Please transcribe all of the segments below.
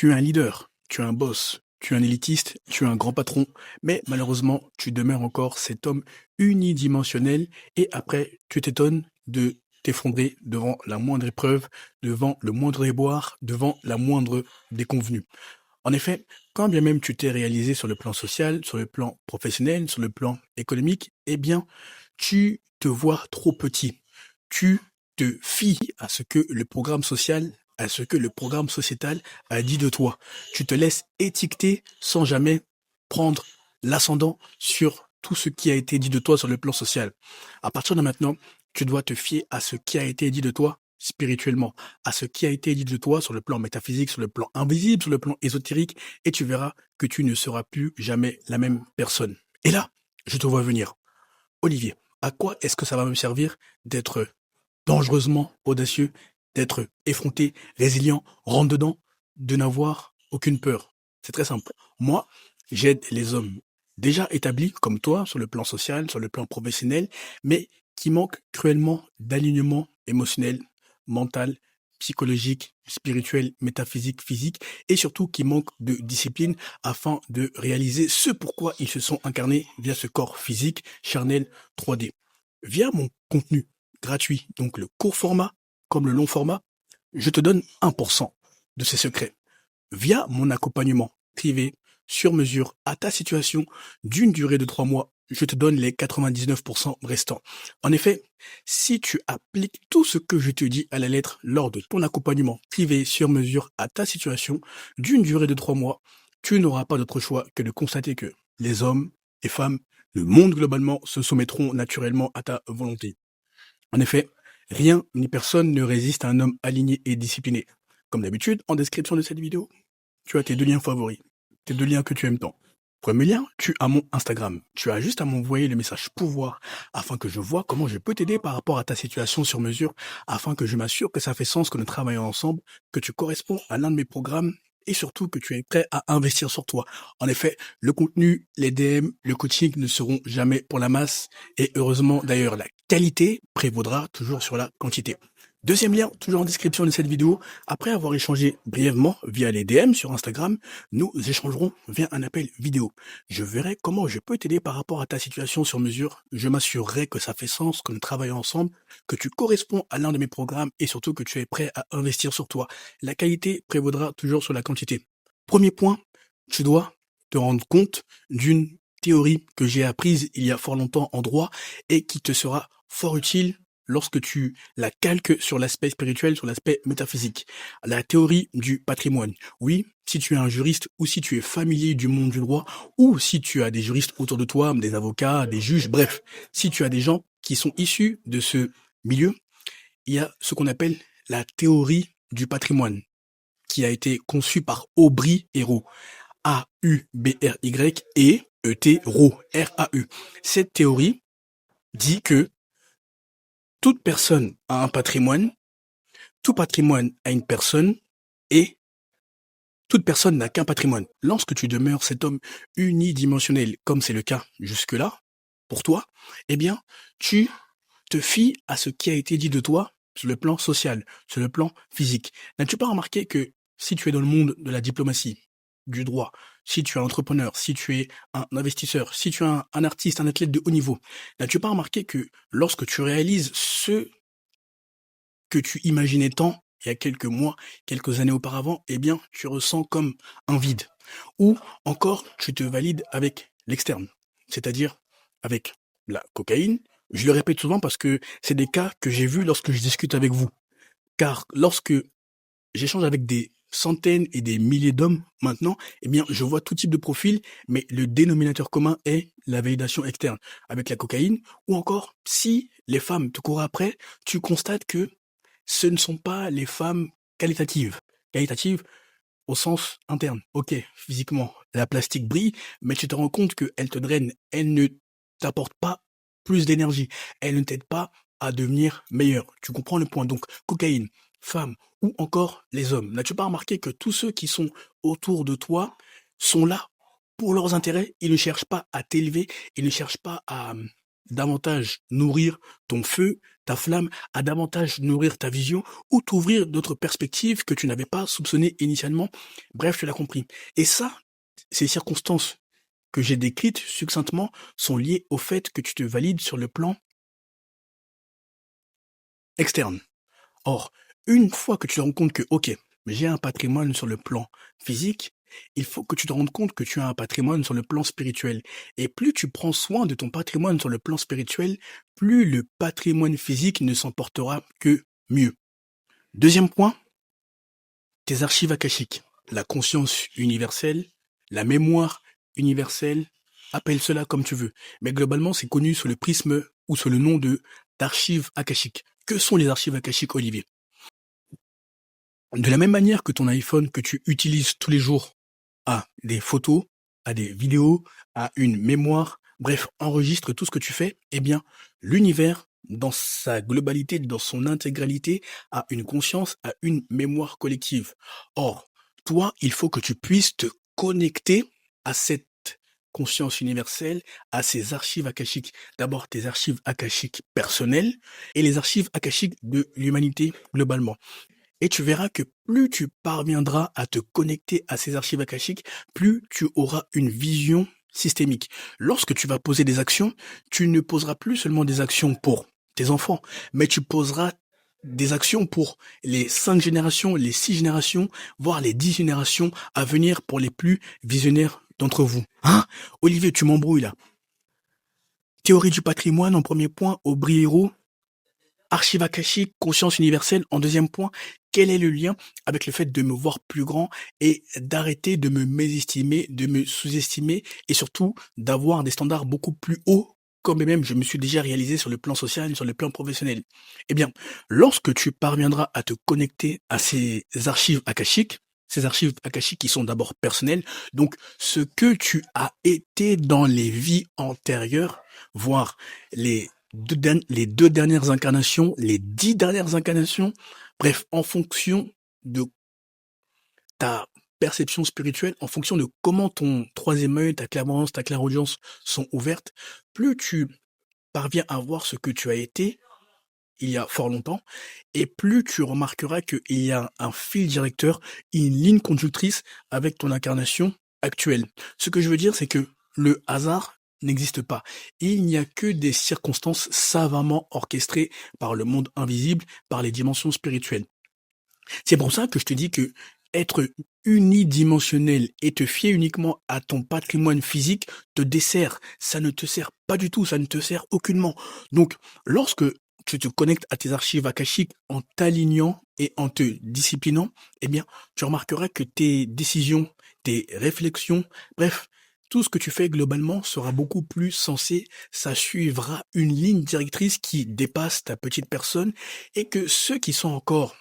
Tu es un leader, tu es un boss, tu es un élitiste, tu es un grand patron, mais malheureusement, tu demeures encore cet homme unidimensionnel et après, tu t'étonnes de t'effondrer devant la moindre épreuve, devant le moindre déboire, devant la moindre déconvenue. En effet, quand bien même tu t'es réalisé sur le plan social, sur le plan professionnel, sur le plan économique, eh bien, tu te vois trop petit. Tu te fies à ce que le programme social, à ce que le programme sociétal a dit de toi. Tu te laisses étiqueter sans jamais prendre l'ascendant sur tout ce qui a été dit de toi sur le plan social. À partir de maintenant, tu dois te fier à ce qui a été dit de toi spirituellement, à ce qui a été dit de toi sur le plan métaphysique, sur le plan invisible, sur le plan ésotérique, et tu verras que tu ne seras plus jamais la même personne. Et là, je te vois venir. Olivier, à quoi est-ce que ça va me servir d'être dangereusement audacieux, d'être effronté, résilient, rentre dedans, de n'avoir aucune peur? C'est très simple. Moi, j'aide les hommes déjà établis comme toi sur le plan social, sur le plan professionnel, mais qui manquent cruellement d'alignement émotionnel, mental, psychologique, spirituel, métaphysique, physique, et surtout qui manquent de discipline afin de réaliser ce pourquoi ils se sont incarnés via ce corps physique, charnel, 3D. Via mon contenu gratuit, donc le court format comme le long format, je te donne 1% de ces secrets. Via mon accompagnement privé, sur mesure, à ta situation, d'une durée de 3 mois, je te donne les 99% restants. En effet, si tu appliques tout ce que je te dis à la lettre lors de ton accompagnement privé sur mesure à ta situation, d'une durée de 3 mois, tu n'auras pas d'autre choix que de constater que les hommes, les femmes, le monde globalement se soumettront naturellement à ta volonté. En effet, rien ni personne ne résiste à un homme aligné et discipliné. Comme d'habitude, en description de cette vidéo, tu as tes 2 liens favoris, tes 2 liens que tu aimes tant. Premier lien, tu as mon Instagram. Tu as juste à m'envoyer le message pouvoir afin que je vois comment je peux t'aider par rapport à ta situation sur mesure, afin que je m'assure que ça fait sens que nous travaillons ensemble, que tu corresponds à l'un de mes programmes et surtout que tu es prêt à investir sur toi. En effet, le contenu, les DM, le coaching ne seront jamais pour la masse et heureusement d'ailleurs la qualité prévaudra toujours sur la quantité. Deuxième lien, toujours en description de cette vidéo. Après avoir échangé brièvement via les DM sur Instagram, nous échangerons via un appel vidéo. Je verrai comment je peux t'aider par rapport à ta situation sur mesure. Je m'assurerai que ça fait sens, que nous travaillons ensemble, que tu corresponds à l'un de mes programmes et surtout que tu es prêt à investir sur toi. La qualité prévaudra toujours sur la quantité. Premier point, tu dois te rendre compte d'une théorie que j'ai apprise il y a fort longtemps en droit et qui te sera fort utile lorsque tu la calques sur l'aspect spirituel, sur l'aspect métaphysique. La théorie du patrimoine. Oui, si tu es un juriste ou si tu es familier du monde du droit ou si tu as des juristes autour de toi, des avocats, des juges, bref, si tu as des gens qui sont issus de ce milieu, il y a ce qu'on appelle la théorie du patrimoine qui a été conçue par Aubry Hérault. A-U-B-R-Y et E-T-R-O, R-A-U. Cette théorie dit que toute personne a un patrimoine, tout patrimoine a une personne et toute personne n'a qu'un patrimoine. Lorsque tu demeures cet homme unidimensionnel, comme c'est le cas jusque-là, pour toi, eh bien, tu te fies à ce qui a été dit de toi sur le plan social, sur le plan physique. N'as-tu pas remarqué que si tu es dans le monde de la diplomatie, du droit, si tu es entrepreneur, si tu es un investisseur, si tu es un artiste, un athlète de haut niveau, n'as-tu pas remarqué que lorsque tu réalises ce que tu imaginais tant il y a quelques mois, quelques années auparavant, eh bien, tu ressens comme un vide. Ou encore, tu te valides avec l'externe, c'est-à-dire avec la cocaïne. Je le répète souvent parce que c'est des cas que j'ai vus lorsque je discute avec vous. Car lorsque j'échange avec des centaines et des milliers d'hommes maintenant, eh bien, je vois tout type de profil, mais le dénominateur commun est la validation externe avec la cocaïne, ou encore, si les femmes te courent après, tu constates que ce ne sont pas les femmes qualitatives. Qualitatives au sens interne. Ok, physiquement, la plastique brille, mais tu te rends compte qu'elle te draine, elle ne t'apporte pas plus d'énergie, elle ne t'aide pas à devenir meilleur. Tu comprends le point. Donc, cocaïne, femme ou encore les hommes. N'as-tu pas remarqué que tous ceux qui sont autour de toi sont là pour leurs intérêts? Ils ne cherchent pas à t'élever, ils ne cherchent pas à davantage nourrir ton feu, ta flamme, à davantage nourrir ta vision ou t'ouvrir d'autres perspectives que tu n'avais pas soupçonnées initialement. Bref, tu l'as compris. Et ça, ces circonstances que j'ai décrites succinctement sont liées au fait que tu te valides sur le plan externe. Or, une fois que tu te rends compte que, OK, j'ai un patrimoine sur le plan physique, il faut que tu te rendes compte que tu as un patrimoine sur le plan spirituel. Et plus tu prends soin de ton patrimoine sur le plan spirituel, plus le patrimoine physique ne s'en portera que mieux. Deuxième point, tes archives akashiques, la conscience universelle, la mémoire universelle, appelle cela comme tu veux. Mais globalement, c'est connu sous le prisme ou sous le nom de d'archives akashiques. Que sont les archives akashiques, Olivier? De la même manière que ton iPhone que tu utilises tous les jours a des photos, a des vidéos, a une mémoire, bref, enregistre tout ce que tu fais, eh bien, l'univers, dans sa globalité, dans son intégralité, a une conscience, a une mémoire collective. Or, toi, il faut que tu puisses te connecter à cette conscience universelle, à ces archives akashiques. D'abord, tes archives akashiques personnelles et les archives akashiques de l'humanité globalement. Et tu verras que plus tu parviendras à te connecter à ces archives akashiques, plus tu auras une vision systémique. Lorsque tu vas poser des actions, tu ne poseras plus seulement des actions pour tes enfants, mais tu poseras des actions pour les 5 générations, les 6 générations, voire les 10 générations à venir pour les plus visionnaires d'entre vous. Hein? Olivier, tu m'embrouilles là. Théorie du patrimoine en premier point, au Briero. Archive akashique, conscience universelle. En deuxième point, quel est le lien avec le fait de me voir plus grand et d'arrêter de me mésestimer, de me sous-estimer et surtout d'avoir des standards beaucoup plus hauts comme même je me suis déjà réalisé sur le plan social, sur le plan professionnel. Eh bien, lorsque tu parviendras à te connecter à ces archives akashiques qui sont d'abord personnelles, donc ce que tu as été dans les vies antérieures, voire les les 2 dernières incarnations, les 10 dernières incarnations, bref, en fonction de ta perception spirituelle, en fonction de comment ton troisième œil, ta clairvoyance, ta clairaudience sont ouvertes, plus tu parviens à voir ce que tu as été il y a fort longtemps, et plus tu remarqueras qu'il y a un fil directeur, une ligne conductrice avec ton incarnation actuelle. Ce que je veux dire, c'est que le hasard n'existe pas. Il n'y a que des circonstances savamment orchestrées par le monde invisible, par les dimensions spirituelles. C'est pour ça que je te dis que être unidimensionnel et te fier uniquement à ton patrimoine physique te dessert. Ça ne te sert pas du tout, ça ne te sert aucunement. Donc, lorsque tu te connectes à tes archives akashiques en t'alignant et en te disciplinant, eh bien, tu remarqueras que tes décisions, tes réflexions, bref, tout ce que tu fais globalement sera beaucoup plus sensé, ça suivra une ligne directrice qui dépasse ta petite personne et que ceux qui sont encore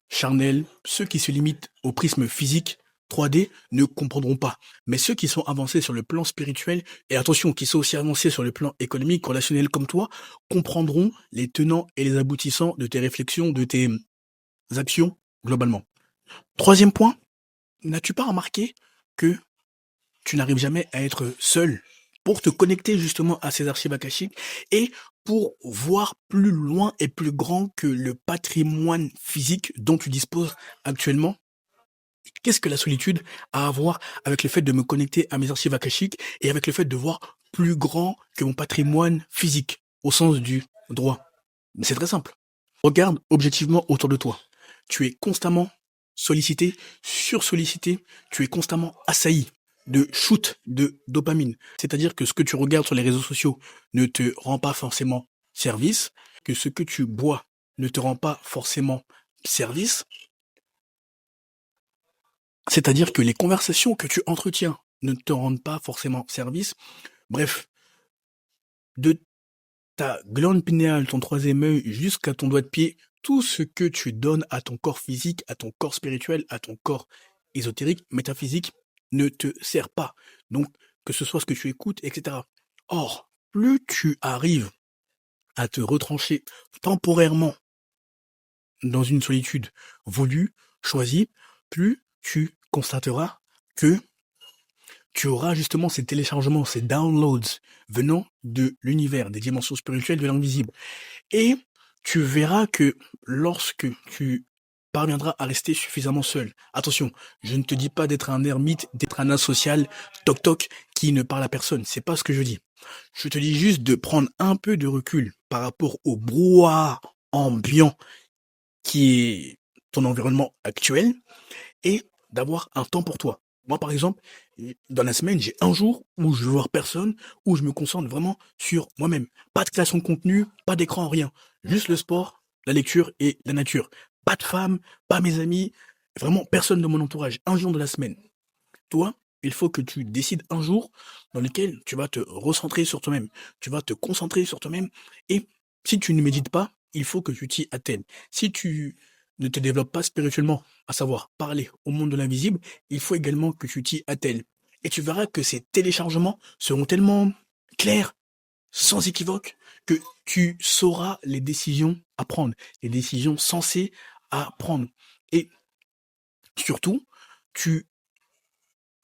charnels, ceux qui se limitent au prisme physique 3D ne comprendront pas. Mais ceux qui sont avancés sur le plan spirituel, et attention, qui sont aussi avancés sur le plan économique, relationnel comme toi, comprendront les tenants et les aboutissants de tes réflexions, de tes actions, globalement. Troisième point, n'as-tu pas remarqué que tu n'arrives jamais à être seul pour te connecter justement à ces archives akashiques et pour voir plus loin et plus grand que le patrimoine physique dont tu disposes actuellement? Qu'est-ce que la solitude a à voir avec le fait de me connecter à mes archives akashiques et avec le fait de voir plus grand que mon patrimoine physique, au sens du droit? C'est très simple. Regarde objectivement autour de toi. Tu es constamment sollicité, sursollicité, tu es constamment assailli de shoot de dopamine. C'est-à-dire que ce que tu regardes sur les réseaux sociaux ne te rend pas forcément service, que ce que tu bois ne te rend pas forcément service. C'est-à-dire que les conversations que tu entretiens ne te rendent pas forcément service. Bref, de ta glande pinéale, ton troisième œil, jusqu'à ton doigt de pied, tout ce que tu donnes à ton corps physique, à ton corps spirituel, à ton corps ésotérique, métaphysique, ne te sert pas. Donc, que ce soit ce que tu écoutes, etc. Or, plus tu arrives à te retrancher temporairement dans une solitude voulue, choisie, plus tu constateras que tu auras justement ces téléchargements, ces downloads venant de l'univers, des dimensions spirituelles de l'invisible. Et tu verras que lorsque tu parviendras à rester suffisamment seul, attention, je ne te dis pas d'être un ermite, d'être un asocial, toc-toc, qui ne parle à personne, c'est pas ce que je dis. Je te dis juste de prendre un peu de recul par rapport au brouhaha ambiant qui est ton environnement actuel et d'avoir un temps pour toi. Moi, par exemple, dans la semaine, j'ai un jour où je veux voir personne, où je me concentre vraiment sur moi-même. Pas de création de contenu, pas d'écran, rien. Juste le sport, la lecture et la nature. Pas de femme, pas mes amis, vraiment personne de mon entourage. Un jour de la semaine. Toi, il faut que tu décides un jour dans lequel tu vas te recentrer sur toi-même. Tu vas te concentrer sur toi-même. Et si tu ne médites pas, il faut que tu t'y atteignes. Si tu ne te développes pas spirituellement, à savoir parler au monde de l'invisible, il faut également que tu t'y attelles. Et tu verras que ces téléchargements seront tellement clairs, sans équivoque, que tu sauras les décisions à prendre, les décisions sensées à prendre. Et surtout, tu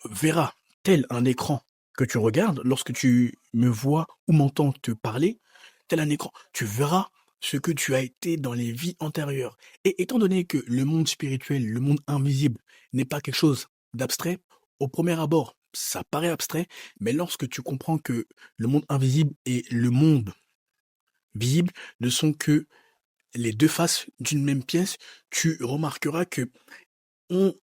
verras, tel un écran que tu regardes lorsque tu me vois ou m'entends te parler, tel un écran. Tu verras ce que tu as été dans les vies antérieures. Et étant donné que le monde spirituel, le monde invisible, n'est pas quelque chose d'abstrait, au premier abord, ça paraît abstrait, mais lorsque tu comprends que le monde invisible et le monde visible ne sont que les deux faces d'une même pièce, tu remarqueras que on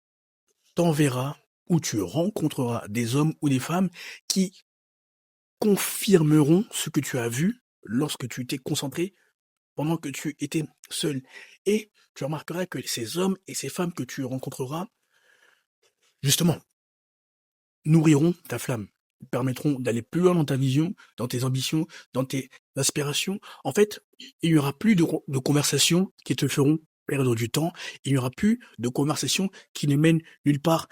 t'enverra ou tu rencontreras des hommes ou des femmes qui confirmeront ce que tu as vu lorsque tu t'es concentré pendant que tu étais seul. Et tu remarqueras que ces hommes et ces femmes que tu rencontreras, justement, nourriront ta flamme, permettront d'aller plus loin dans ta vision, dans tes ambitions, dans tes aspirations. En fait, il n'y aura plus de conversations qui te feront perdre du temps, il n'y aura plus de conversations qui ne mènent nulle part.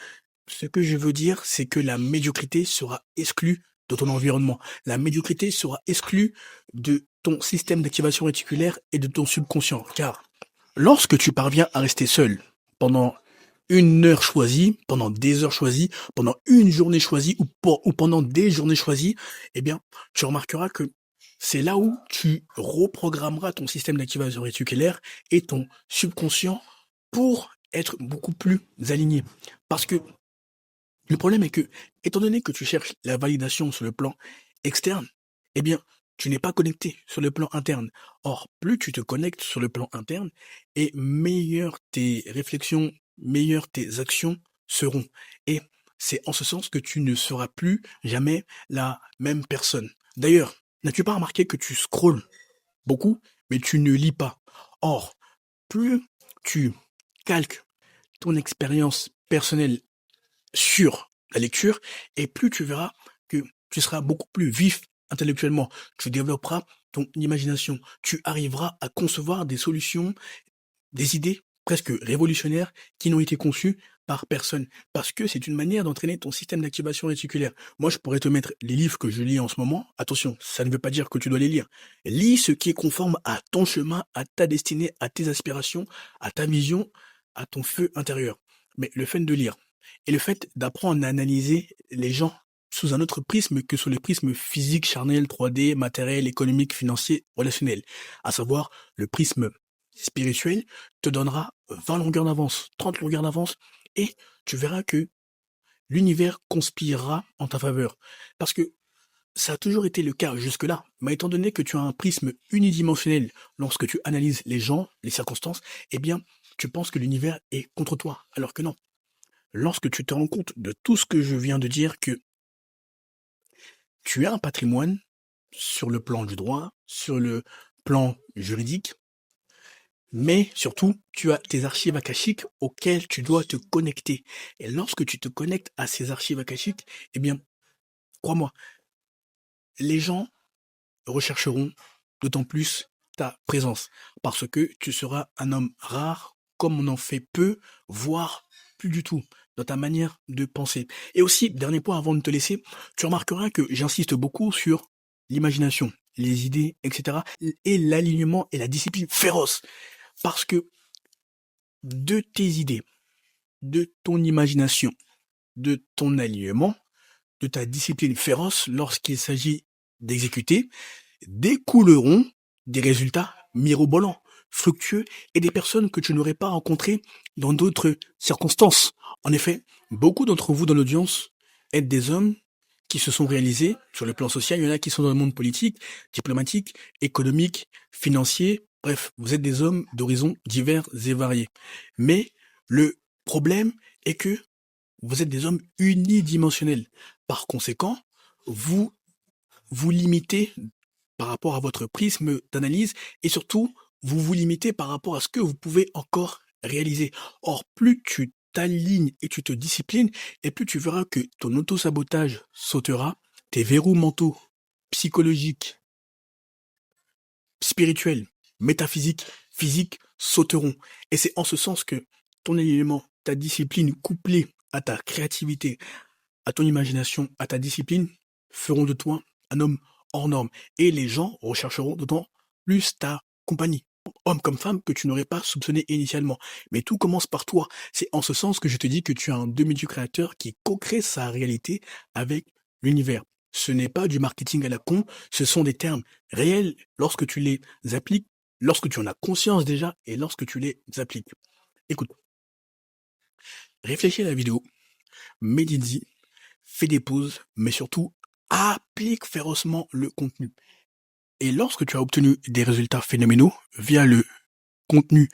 Ce que je veux dire, c'est que la médiocrité sera exclue de ton environnement. La médiocrité sera exclue de ton système d'activation réticulaire et de ton subconscient. Car lorsque tu parviens à rester seul pendant une heure choisie, pendant des heures choisies, pendant une journée choisie ou pendant des journées choisies, eh bien, tu remarqueras que c'est là où tu reprogrammeras ton système d'activation réticulaire et ton subconscient pour être beaucoup plus aligné. Parce que le problème est que, étant donné que tu cherches la validation sur le plan externe, eh bien, tu n'es pas connecté sur le plan interne. Or, plus tu te connectes sur le plan interne, et meilleures tes réflexions, meilleures tes actions seront. Et c'est en ce sens que tu ne seras plus jamais la même personne. D'ailleurs, n'as-tu pas remarqué que tu scrolles beaucoup, mais tu ne lis pas? Or, plus tu calques ton expérience personnelle sur la lecture et plus tu verras que tu seras beaucoup plus vif intellectuellement. Tu développeras ton imagination. Tu arriveras à concevoir des solutions, des idées presque révolutionnaires qui n'ont été conçues par personne. Parce que c'est une manière d'entraîner ton système d'activation réticulaire. Moi, je pourrais te mettre les livres que je lis en ce moment. Attention, ça ne veut pas dire que tu dois les lire. Lis ce qui est conforme à ton chemin, à ta destinée, à tes aspirations, à ta vision, à ton feu intérieur. Mais le fait de lire et le fait d'apprendre à analyser les gens sous un autre prisme que sous le prisme physique, charnel, 3D, matériel, économique, financier, relationnel, à savoir le prisme spirituel, te donnera 20 longueurs d'avance, 30 longueurs d'avance, et tu verras que l'univers conspirera en ta faveur. Parce que ça a toujours été le cas jusque-là, mais étant donné que tu as un prisme unidimensionnel lorsque tu analyses les gens, les circonstances, eh bien, tu penses que l'univers est contre toi, alors que non. Lorsque tu te rends compte de tout ce que je viens de dire, que tu as un patrimoine sur le plan du droit, sur le plan juridique, mais surtout, tu as tes archives akashiques auxquelles tu dois te connecter. Et lorsque tu te connectes à ces archives akashiques, eh bien, crois-moi, les gens rechercheront d'autant plus ta présence, parce que tu seras un homme rare, comme on en fait peu, voire plus du tout, dans ta manière de penser. Et aussi, dernier point avant de te laisser, tu remarqueras que j'insiste beaucoup sur l'imagination, les idées, etc., et l'alignement et la discipline féroce, parce que de tes idées, de ton imagination, de ton alignement, de ta discipline féroce lorsqu'il s'agit d'exécuter découleront des résultats mirobolants, fructueux et des personnes que tu n'aurais pas rencontrées dans d'autres circonstances. En effet, beaucoup d'entre vous dans l'audience êtes des hommes qui se sont réalisés sur le plan social. Il y en a qui sont dans le monde politique, diplomatique, économique, financier. Bref, vous êtes des hommes d'horizons divers et variés. Mais le problème est que vous êtes des hommes unidimensionnels. Par conséquent, vous vous limitez par rapport à votre prisme d'analyse et surtout, vous vous limitez par rapport à ce que vous pouvez encore réaliser. Or, plus tu t'alignes et tu te disciplines, et plus tu verras que ton auto-sabotage sautera, tes verrous mentaux, psychologiques, spirituels, métaphysiques, physiques sauteront. Et c'est en ce sens que ton alignement, ta discipline couplée à ta créativité, à ton imagination, à ta discipline, feront de toi un homme hors norme. Et les gens rechercheront d'autant plus ta compagnie, homme comme femme, que tu n'aurais pas soupçonné initialement. Mais tout commence par toi. C'est en ce sens que je te dis que tu as un demi-dieu créateur qui co-crée sa réalité avec l'univers. Ce n'est pas du marketing à la con, ce sont des termes réels lorsque tu les appliques, lorsque tu en as conscience déjà et lorsque tu les appliques. Écoute, réfléchis à la vidéo, médite-y, fais des pauses, mais surtout, applique férocement le contenu. Et lorsque tu as obtenu des résultats phénoménaux via le contenu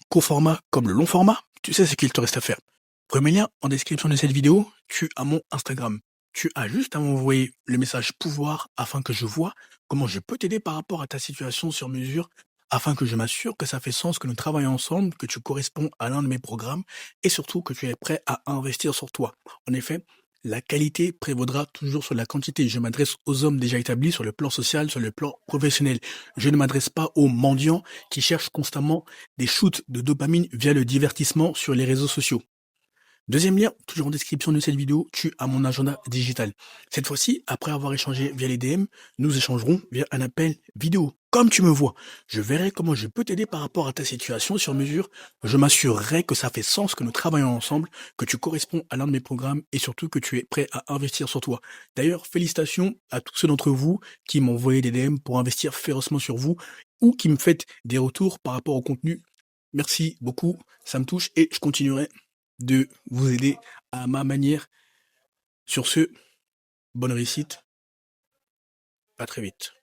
court format comme le long format, tu sais ce qu'il te reste à faire. Premier lien en description de cette vidéo, tu as mon Instagram. Tu as juste à m'envoyer le message pouvoir afin que je vois comment je peux t'aider par rapport à ta situation sur mesure, afin que je m'assure que ça fait sens, que nous travaillons ensemble, que tu corresponds à l'un de mes programmes et surtout que tu es prêt à investir sur toi. En effet, la qualité prévaudra toujours sur la quantité. Je m'adresse aux hommes déjà établis sur le plan social, sur le plan professionnel. Je ne m'adresse pas aux mendiants qui cherchent constamment des shoots de dopamine via le divertissement sur les réseaux sociaux. Deuxième lien, toujours en description de cette vidéo, tu as mon agenda digital. Cette fois-ci, après avoir échangé via les DM, nous échangerons via un appel vidéo. Comme tu me vois, je verrai comment je peux t'aider par rapport à ta situation sur mesure. Je m'assurerai que ça fait sens, que nous travaillons ensemble, que tu corresponds à l'un de mes programmes et surtout que tu es prêt à investir sur toi. D'ailleurs, félicitations à tous ceux d'entre vous qui m'ont envoyé des DM pour investir férocement sur vous ou qui me faites des retours par rapport au contenu. Merci beaucoup, ça me touche et je continuerai de vous aider à ma manière. Sur ce, bonne réussite, à très vite.